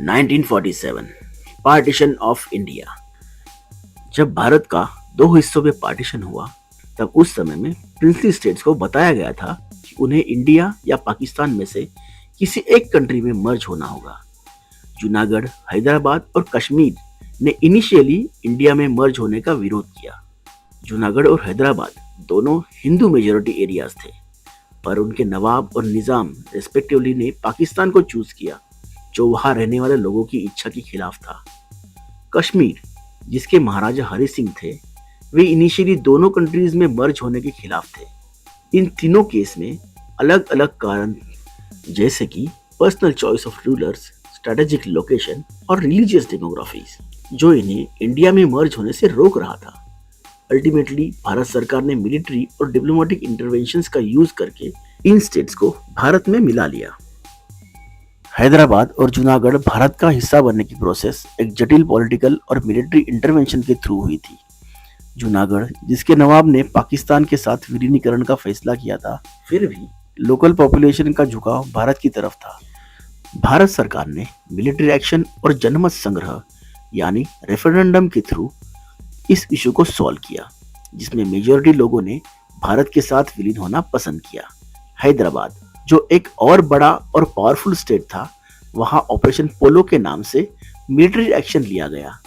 1947 partition of India. जब भारत का दो हिस्सों में पार्टीशन हुआ तब उस समय में प्रिंसली स्टेट्स को बताया गया था कि उन्हें इंडिया या पाकिस्तान में से किसी एक कंट्री में मर्ज होना होगा। जूनागढ़, हैदराबाद और कश्मीर ने इनिशियली इंडिया में मर्ज होने का विरोध किया। जूनागढ़ और हैदराबाद दोनों हिंदू मेजोरिटी एरियाज थे, पर उनके नवाब और निजाम रेस्पेक्टिवली ने पाकिस्तान को चूज किया, जो वहां रहने वाले लोगों की इच्छा के खिलाफ था। कश्मीर, जिसके महाराजा हरि सिंह थे, वे इनिशियली दोनों कंट्रीज में मर्ज होने के खिलाफ थे। इन तीनों केस में अलग अलग कारण, जैसे कि personal choice of rulers, strategic location और रिलीजियस डेमोग्राफीज, जो इन्हें इंडिया में मर्ज होने से रोक रहा था। अल्टीमेटली भारत सरकार ने मिलिट्री और डिप्लोमेटिक इंटरवेंशंस का यूज करके इन स्टेट्स को भारत में मिला लिया। हैदराबाद और जूनागढ़ भारत का हिस्सा बनने की प्रोसेस एक जटिल पॉलिटिकल और मिलिट्री इंटरवेंशन के थ्रू हुई थी। जूनागढ़, जिसके नवाब ने पाकिस्तान के साथ विलीनीकरण का फैसला किया था, फिर भी लोकल पॉपुलेशन का झुकाव भारत की तरफ था। भारत सरकार ने मिलिट्री एक्शन और जनमत संग्रह यानी रेफरेंडम के थ्रू इस इशू को सॉल्व किया, जिसमें मेजॉरिटी लोगों ने भारत के साथ विलीन होना पसंद किया। हैदराबाद, जो एक और बड़ा और पावरफुल स्टेट था, वहां ऑपरेशन पोलो के नाम से मिलिट्री एक्शन लिया गया,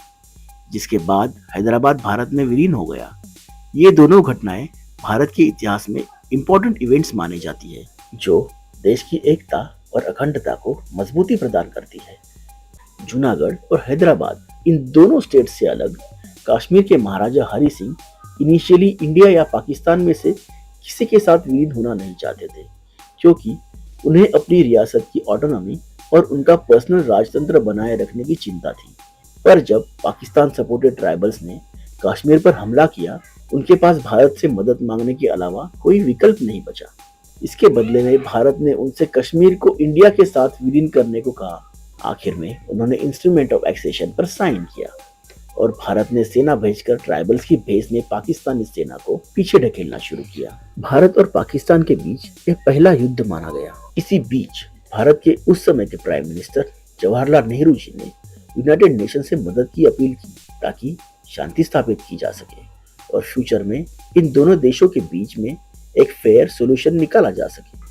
जिसके बाद हैदराबाद भारत में विलीन हो गया। ये दोनों घटनाएं भारत के इतिहास में इंपॉर्टेंट इवेंट्स मानी जाती है, जो देश की एकता और अखंडता को मजबूती प्रदान करती है। जूनागढ़ और हैदराबाद इन दोनों स्टेट से अलग कश्मीर के महाराजा हरि सिंह इनिशियली इंडिया या पाकिस्तान में से किसी के साथ विलीन होना नहीं चाहते थे, क्योंकि उन्हें अपनी रियासत की ऑटोनॉमी और उनका पर्सनल राजतंत्र बनाए रखने की चिंता थी। पर जब पाकिस्तान सपोर्टेड ट्राइबल्स ने कश्मीर पर हमला किया, उनके पास भारत से मदद मांगने के अलावा कोई विकल्प नहीं बचा। इसके बदले में भारत ने उनसे कश्मीर को इंडिया के साथ विलीन करने को कहा। आखिर में उन्होंने इंस्ट्रूमेंट ऑफ एक्सेशन पर साइन किया और भारत ने सेना भेजकर ट्राइबल्स की भेस में पाकिस्तानी सेना को पीछे ढकेलना शुरू किया। भारत और पाकिस्तान के बीच यह पहला युद्ध माना गया। इसी बीच भारत के उस समय के प्राइम मिनिस्टर जवाहरलाल नेहरू जी ने यूनाइटेड नेशन से मदद की अपील की, ताकि शांति स्थापित की जा सके और फ्यूचर में इन दोनों देशों के बीच में एक फेयर सॉल्यूशन निकाला जा सके।